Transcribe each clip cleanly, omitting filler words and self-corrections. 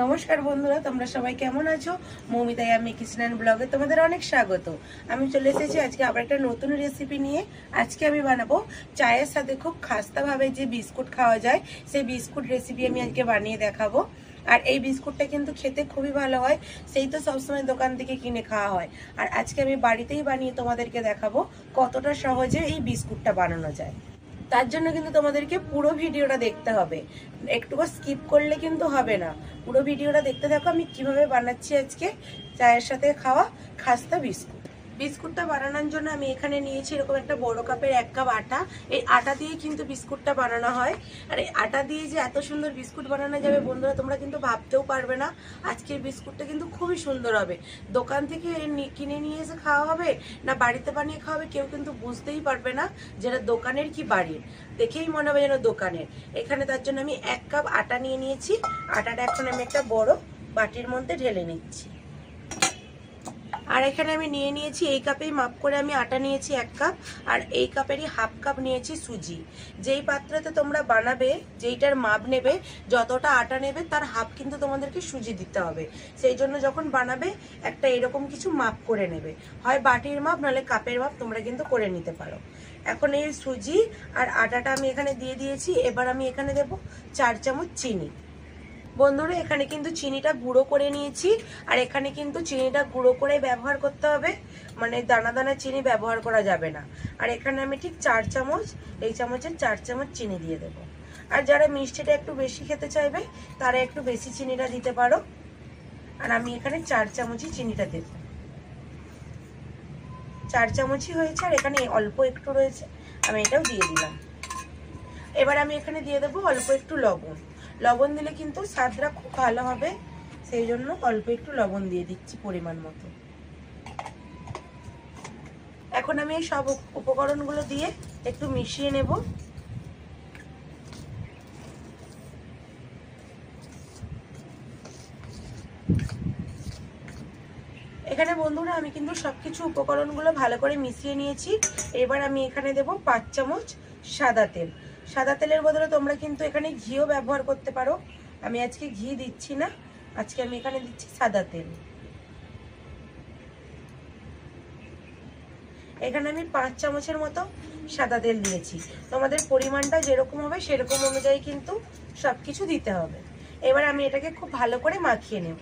নমস্কার বন্ধুরা, তোমরা সবাই কেমন আছো? মৌমিতাই আমি কিচেন ব্লগে তোমাদের অনেক স্বাগত। আমি চলে এসেছি আজকে আবার একটা নতুন রেসিপি নিয়ে। আজকে আমি বানাবো চায়ের সাথে খুব খাস্তাভাবে যে বিস্কুট খাওয়া যায় সেই বিস্কুট রেসিপি আমি আজকে বানিয়ে দেখাবো। আর এই বিস্কুটটা কিন্তু খেতে খুবই ভালো হয়, সেই তো সবসময় দোকান থেকে কিনে খাওয়া হয়। আর আজকে আমি বাড়িতেই বানিয়ে তোমাদেরকে দেখাবো কতটা সহজে এই বিস্কুটটা বানানো যায়। তার জন্য কিন্তু তোমাদেরকে পুরো ভিডিওটা দেখতে হবে, একটুকু স্কিপ করলে কিন্তু হবে না। পুরো ভিডিওটা দেখতে থাকো আমি কিভাবে বানাচ্ছি আজকে চায়ের সাথে খাওয়া খাস্তা বিস্কুট। বিস্কুটটা বানানোর জন্য আমি এখানে নিয়েছি এরকম একটা বড় কাপের 1 কাপ আটা। এই আটা দিয়ে কিন্তু বিস্কুটটা বানানো হয়। আর এই আটা দিয়ে যে এত সুন্দর বিস্কুট বানানো যাবে বন্ধুরা, তোমরা কিন্তু ভাবতেও পারবে না। আজকের বিস্কুটটা কিন্তু খুবই সুন্দর হবে। দোকান থেকে কিনে নিয়ে এসে খাওয়া হবে না বাড়িতে বানিয়ে খাওয়া হবে, কেউ কিন্তু বুঝতেই পারবে না যেটা দোকানের কি বাড়ির। দেখেই মনে হবে যেন দোকানের। এখানে তার জন্য আমি 1 কাপ আটা নিয়ে নিয়েছি। আটাটা এখন আমি একটা বড় বাটির মধ্যে ঢেলে নিচ্ছি। আর এখানে আমি নিয়ে নিয়েছি, এই কাপেই মাপ করে আমি আটা নিয়েছি 1 কাপ, আর এই কাপেরই হাফ কাপ নিয়েছি সুজি। যেই পাত্রতে তোমরা বানাবে, যেইটার মাপ নেবে, যতটা আটা নেবে তার হাফ কিন্তু তোমাদেরকে সুজি দিতে হবে। সেই জন্য যখন বানাবে একটা এরকম কিছু মাপ করে নেবে, হয় বাটির মাপ নাহলে কাপের মাপ তোমরা কিন্তু করে নিতে পারো। এখন এই সুজি আর আটাটা আমি এখানে দিয়ে দিয়েছি। এবার আমি এখানে দেব 4 চামচ চিনি। বন্ধুরা, এখানে কিন্তু চিনিটা গুঁড়ো করে নিয়েছি। আর এখানে কিন্তু চিনিটা গুঁড়ো করে ব্যবহার করতে হবে, মানে দানা দানা চিনি ব্যবহার করা যাবে না। আর এখানে আমি ঠিক 4 চামচ, এই চামচের 4 চামচ চিনি দিয়ে দেবো। আর যারা মিষ্টিটা একটু বেশি খেতে চাইবে তারা একটু বেশি চিনিটা দিতে পারো। আর আমি এখানে 4 চামচই চিনিটা দেব। 4 চামচই হয়েছে, আর এখানে অল্প একটু রয়েছে, আমি এটাও দিয়ে দিলাম। এবার আমি এখানে দিয়ে দেবো অল্প একটু লবণ। লবণ দিলে কিন্তু স্বাদটা খুব ভালো হবে, সেই জন্য অল্প একটু লবণ দিয়ে দিচ্ছি পরিমাণ মতো। এখন আমি এই সব উপকরণগুলো দিয়ে একটু মিশিয়ে নেব। এখানে বন্ধুরা আমি কিন্তু সবকিছু উপকরণগুলো ভালো করে মিশিয়ে নিয়েছি। এবার আমি এখানে দেব 5 চামচ সাদা তেল। সাদা তেলের বদলে তোমরা কিন্তু এখানে ঘিও ব্যবহার করতে পারো। আমি আজকে ঘি দিচ্ছি না, আজকে আমি এখানে দিচ্ছি সাদা তেল। এখানে আমি 5 চামচের মতো সাদা তেল দিয়েছি। তোমাদের পরিমাণটা যেরকম হবে সেরকম অনুযায়ী কিন্তু সবকিছু দিতে হবে। এবার আমি এটাকে খুব ভালো করে মাখিয়ে নেব।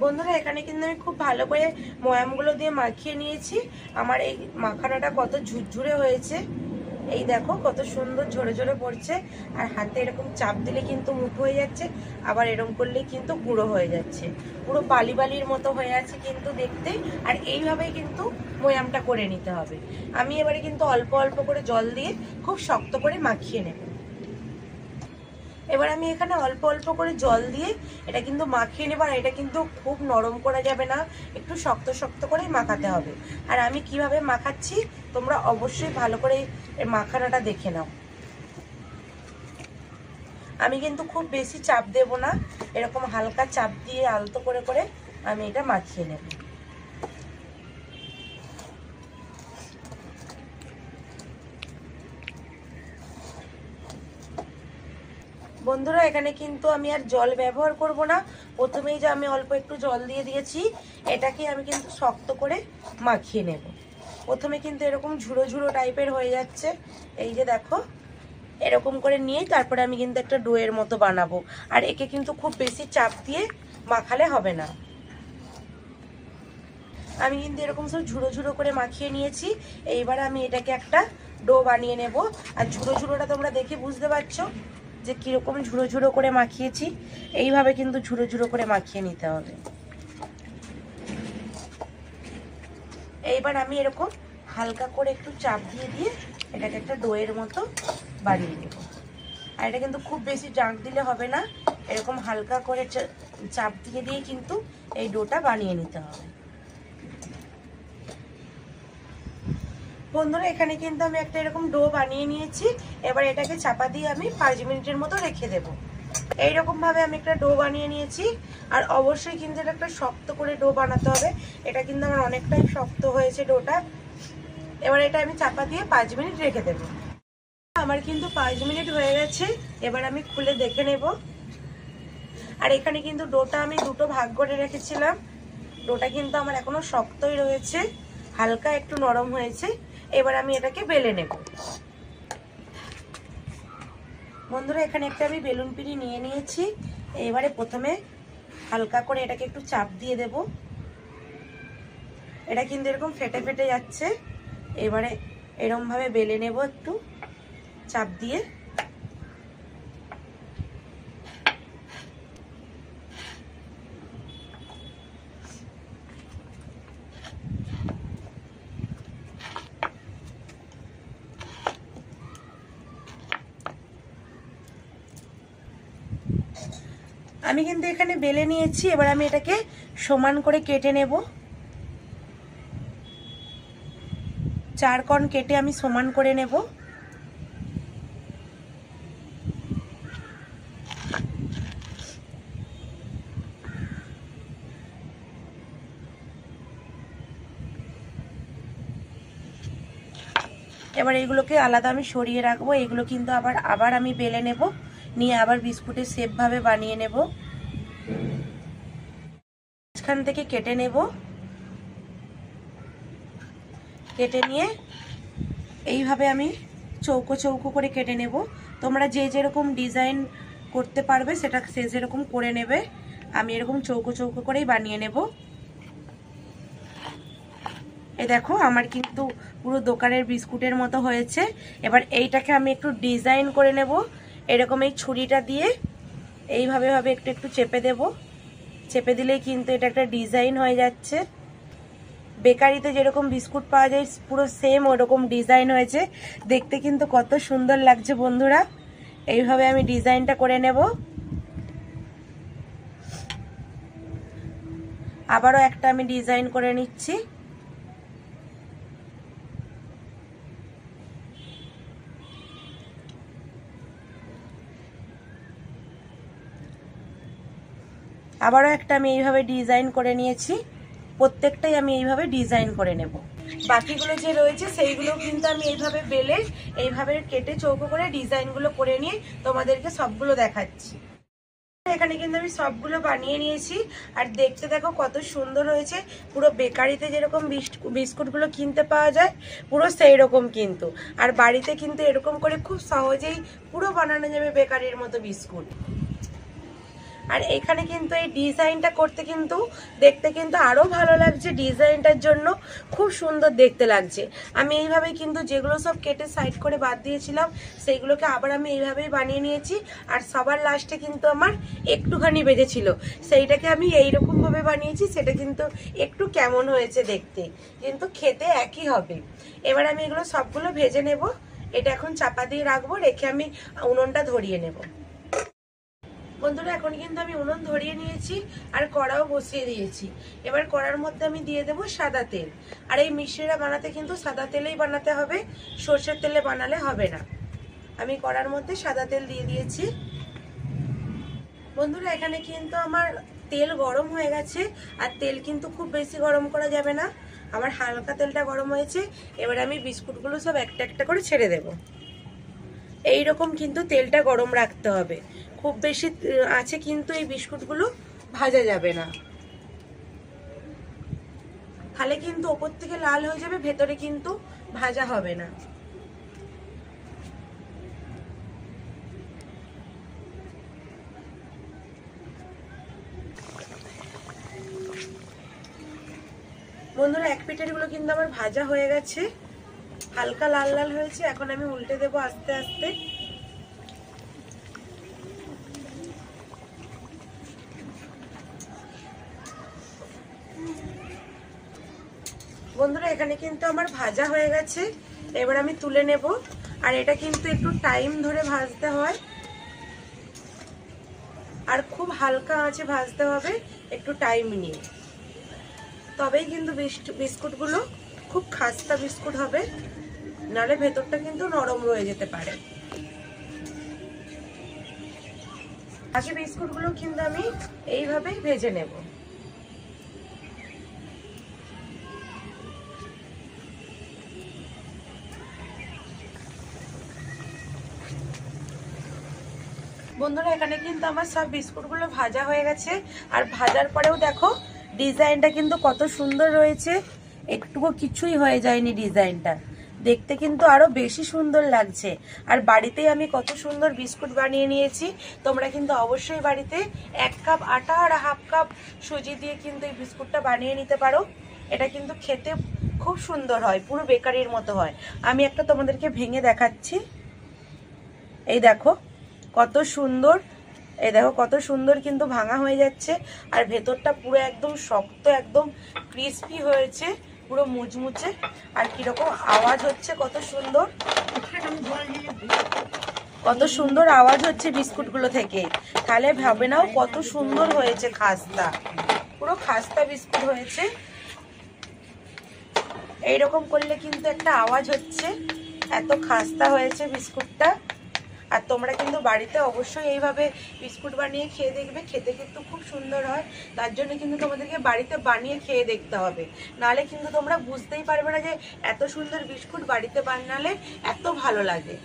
বন্ধুরা, এখানে কিন্তু আমি খুব ভালো করে ময়ামগুলো দিয়ে মাখিয়ে নিয়েছি। আমার এই মাখানাটা কত ঝুরঝুরে হয়েছে, এই দেখো কত সুন্দর ঝরে ঝরে পড়ছে। আর হাতে এরকম চাপ দিলে কিন্তু মুঠো হয়ে যাচ্ছে, আবার এরকম করলেই কিন্তু গুঁড়ো হয়ে যাচ্ছে, পুরো বালি বালির মতো হয়ে আছে কিন্তু দেখতে। আর এইভাবেই কিন্তু ময়ামটা করে নিতে হবে। আমি এবারে কিন্তু অল্প অল্প করে জল দিয়ে খুব শক্ত করে মাখিয়ে নেব। এবার আমি এখানে অল্প অল্প করে জল দিয়ে এটা কিন্তু মাখিয়ে নেব। আর এটা কিন্তু খুব নরম করা যাবে না, একটু শক্ত শক্ত করেই মাখাতে হবে। আর আমি কিভাবে মাখাচ্ছি তোমরা অবশ্যই ভালো করে এই মাখানাটা দেখে নাও। আমি কিন্তু খুব বেশি চাপ দেব না, এরকম হালকা চাপ দিয়ে আলতো করে করে আমি এটা মাখিয়ে নেব। বন্ধুরা, এখানে কিন্তু আমি আর জল ব্যবহার করব না। প্রথমেই যে আমি অল্প একটু জল দিয়ে দিয়েছি, এটাকে আমি কিন্তু শক্ত করে মাখিয়ে নেব। প্রথমে কিন্তু এরকম ঝুড়ো ঝুড়ো টাইপের হয়ে যাচ্ছে, এই যে দেখো এরকম করে নিয়ে তারপরে আমি কিন্তু একটা ডোয়ের মতো বানাবো। আর একে কিন্তু খুব বেশি চাপ দিয়ে মাখালে হবে না। আমি কিন্তু এরকম সব ঝুড়ো ঝুড়ো করে মাখিয়ে নিয়েছি। এইবার আমি এটাকে একটা ডো বানিয়ে নেব। আর ঝুড়ো ঝুড়োটা তোমরা দেখে বুঝতে পারছো যে কিরকম ঝুড়ো ঝুড়ো করে মাখিয়েছি। এইভাবে কিন্তু ঝুড়ো ঝুড়ো করে মাখিয়ে নিতে হবে। এইবার আমি এরকম হালকা করে একটু চাপ দিয়ে দিয়ে এটাকে একটা ডোয়ের মতো বানিয়ে নেব। আর এটা কিন্তু খুব বেশি জাঁক দিলে হবে না, এরকম হালকা করে চাপ দিয়ে দিয়ে কিন্তু এই ডোটা বানিয়ে নিতে হবে। বন্ধুরা, এখানে কিন্তু আমি একটা এরকম ডো বানিয়ে নিয়েছি। এবার এটাকে চাপা দিয়ে আমি 5 মিনিটের মতো রেখে দেব। এইরকম ভাবে আমি একটা ডো বানিয়ে নিয়েছি। আর অবশ্যই কিন্তু এটা একটা শক্ত করে ডো বানাতে হবে। এটা কিন্তু আমার অনেকটাই শক্ত হয়েছে ডোটা। এবার এটা আমি চাপা দিয়ে 5 মিনিট রেখে দেবো। আমার কিন্তু 5 মিনিট হয়ে গেছে। এবার আমি খুলে দেখে নেব। আর এখানে কিন্তু ডোটা আমি দুটো ভাগ করে রেখেছিলাম। ডোটা কিন্তু আমার এখনো শক্তই রয়েছে, হালকা একটু নরম হয়েছে। এবার আমি এটাকে বেলে নেব। বন্ধুরা, এখানে একটা আমি বেলুন পিড়ি নিয়ে নিয়েছি। এবারে প্রথমে হালকা করে এটাকে একটু চাপ দিয়ে দেব। এটা কিন্তু এরকম ফেটে ফেটে যাচ্ছে। এবারে এরকম ভাবে বেলে নেব একটু চাপ দিয়ে। আমি কিন্তু এখানে বেলে নিয়েছি। এবার আমি এটাকে সমান করে কেটে নেব। 4 কোণ কেটে আমি সমান করে নেব। এবার এগুলোকে আলাদা আমি সরিয়ে রাখবো। এগুলো কিন্তু আবার আমি বেলে নেব, নিয়ে আবার বিস্কুটের শেপ ভাবে বানিয়ে নেব। মাঝখান থেকে কেটে নেব। কেটে নিয়ে এইভাবে আমি চৌকো চৌকো করে কেটে নেব। তোমরা যে যেরকম ডিজাইন করতে পারবে সেটা সেরকম করে নেবে। আমি এরকম চৌকো চৌকো করেই বানিয়ে নেব। এই দেখো, আমার কিন্তু পুরো দোকানের বিস্কুটের মতো হয়েছে। এবার এইটাকে আমি একটু ডিজাইন করে নেব। এরকম এই ছুরিটা দিয়ে এইভাবে একটু একটু চেপে দেব। চেপে দিলেই কিন্তু এটা একটা ডিজাইন হয়ে যাচ্ছে। বেকারিতে যেরকম বিস্কুট পাওয়া যায় পুরো সেম ওরকম ডিজাইন হয়েছে। দেখতে কিন্তু কত সুন্দর লাগছে বন্ধুরা। এইভাবে আমি ডিজাইনটা করে নেব। আবারও একটা আমি ডিজাইন করে নিচ্ছি। আবারও একটা আমি এইভাবে ডিজাইন করে নিয়েছি। প্রত্যেকটাই আমি এইভাবে ডিজাইন করে নেব। বাকিগুলো যে রয়েছে সেইগুলো কিন্তু আমি এইভাবে বেলে এইভাবে কেটে চৌকো করে ডিজাইনগুলো করে নিয়ে তোমাদেরকে সবগুলো দেখাচ্ছি। এখানে কিন্তু আমি সবগুলো বানিয়ে নিয়েছি। আর দেখতে দেখো কত সুন্দর হয়েছে। পুরো বেকারিতে যেরকম বিস্কুটগুলো কিনতে পাওয়া যায় পুরো সেই রকম কিন্তু। আর বাড়িতে কিন্তু এরকম করে খুব সহজেই পুরো বানানো যাবে বেকারির মতো বিস্কুট। আর এখানে কিন্তু এই ডিজাইনটা করতে কিন্তু দেখতে কিন্তু আরো ভালো লাগছে। ডিজাইনটার জন্য খুব সুন্দর দেখতে লাগছে। আমি এইভাবেই কিন্তু যেগুলো সব কেটে সাইড করে বাদ দিয়েছিলাম সেইগুলোকে আবার আমি এইভাবেই বানিয়ে নিয়েছি। আর সবার লাস্টে কিন্তু আমার একটুখানি বেজেছিল, সেইটাকে আমি এইরকম ভাবে বানিয়েছি। সেটা কিন্তু একটু কেমন হয়েছে দেখতে, কিন্তু খেতে একই হবে। এবার আমি এগুলো সবগুলো ভেজে নেব। এটা এখন চাপা দিয়ে রাখবো, রেখে আমি উনুনটা ধরিয়ে নেব। বন্ধুরা, এখন কিন্তু আমি উনুন ধরিয়ে নিয়েছি আর কড়াও বসিয়ে দিয়েছি। এবার কড়ার মধ্যে আমি দিয়ে দেবো সাদা তেল। আর এই মিষ্টিটা বানাতে কিন্তু সাদা তেলেই বানাতে হবে, সর্ষের তেলে বানালে হবে না। আমি কড়ার মধ্যে সাদা তেল দিয়ে দিয়েছি। বন্ধুরা, এখানে কিন্তু আমার তেল গরম হয়ে গেছে। আর তেল কিন্তু খুব বেশি গরম করা যাবে না, আমার হালকা তেলটা গরম হয়েছে। এবার আমি বিস্কুটগুলো সব একটা একটা করে ছেড়ে দেব। এইরকম কিন্তু তেলটা গরম রাখতে হবে। খুব বেশি আছে কিন্তু এই বিস্কুটগুলো ভাজা যাবে না, তাহলে কিন্তু ওপর থেকে লাল হয়ে যাবে, ভেতরে কিন্তু ভাজা হবে না। বন্ধুরা, এক পিঠের গুলো কিন্তু আমার ভাজা হয়ে গেছে, হালকা লাল লাল হয়েছে। এখন আমি উল্টে দেবো আস্তে আস্তে। বন্ধুরা, এখানে কিন্তু আমার ভাজা হয়ে গেছে। এবার আমি তুলে নেব। আর এটা কিন্তু একটু টাইম ধরে ভাজতে হয়, আর খুব হালকা আঁচে ভাজতে হবে, একটু টাইম নিয়ে। তবেই কিন্তু বিস্কুটগুলো খুব খাস্তা বিস্কুট হবে, নাহলে ভেতরটা কিন্তু নরম রয়ে যেতে পারে। বাকি বিস্কুটগুলো কিন্তু আমি এইভাবেই ভেজে নেব। বন্ধুরা এখানে কিন্তু আমার সব বিস্কুটগুলো ভাজা হয়ে গেছে। আর ভাজার পরেও দেখো ডিজাইনটা কিন্তু কত সুন্দর রয়েছে, একটুকু কিছুই হয়ে যায়নি ডিজাইনটা, দেখতে কিন্তু আরো বেশি সুন্দর লাগছে। আর বাড়িতেই আমি কত সুন্দর বিস্কুট বানিয়ে নিয়েছি। তোমরা কিন্তু অবশ্যই বাড়িতে 1 কাপ আটা আর হাফ কাপ সুজি দিয়ে কিন্তু এই বিস্কুটটা বানিয়ে নিতে পারো। এটা কিন্তু খেতে খুব সুন্দর হয়, পুরো বেকারির মতো হয়। আমি একটা তোমাদেরকে ভেঙে দেখাচ্ছি। এই দেখো কত সুন্দর, এই দেখো কত সুন্দর কিন্তু ভাঙা হয়ে যাচ্ছে। আর ভেতরটা পুরো একদম শক্ত, একদম ক্রিস্পি হয়েছে, পুরো মুচমুচে। আর কিরকম আওয়াজ হচ্ছে, কত সুন্দর, কত সুন্দর আওয়াজ হচ্ছে বিস্কুটগুলো থেকে। তাহলে ভাবে নাও কত সুন্দর হয়েছে খাস্তা, পুরো খাস্তা বিস্কুট হয়েছে। এইরকম করলে কিন্তু একটা আওয়াজ হচ্ছে, এত খাস্তা হয়েছে বিস্কুটটা। আর তোমরা কিন্তু বাড়িতে অবশ্যই এইভাবে বিস্কুট বানিয়ে খেয়ে দেখবে, খেতে কিন্তু খুব সুন্দর হয়। তার জন্য কিন্তু তোমাদেরকে বাড়িতে বানিয়ে খেয়ে দেখতে হবে, নাহলে কিন্তু তোমরা বুঝতেই পারবে না যে এত সুন্দর বিস্কুট বাড়িতে বানালে এত ভালো লাগে।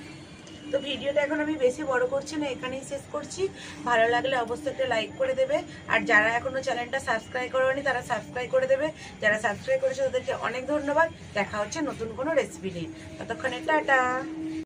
তো ভিডিওটা এখন আমি বেশি বড় করছি না, এখানেই শেষ করছি। ভালো লাগলে অবশ্যই একটা লাইক করে দেবে। আর যারা এখনো চ্যানেলটা সাবস্ক্রাইব করেনি তারা সাবস্ক্রাইব করে দেবে। যারা সাবস্ক্রাইব করেছে তাদেরকে অনেক ধন্যবাদ। দেখা হচ্ছে নতুন কোনো রেসিপি নিয়ে, ততক্ষণে টাটা।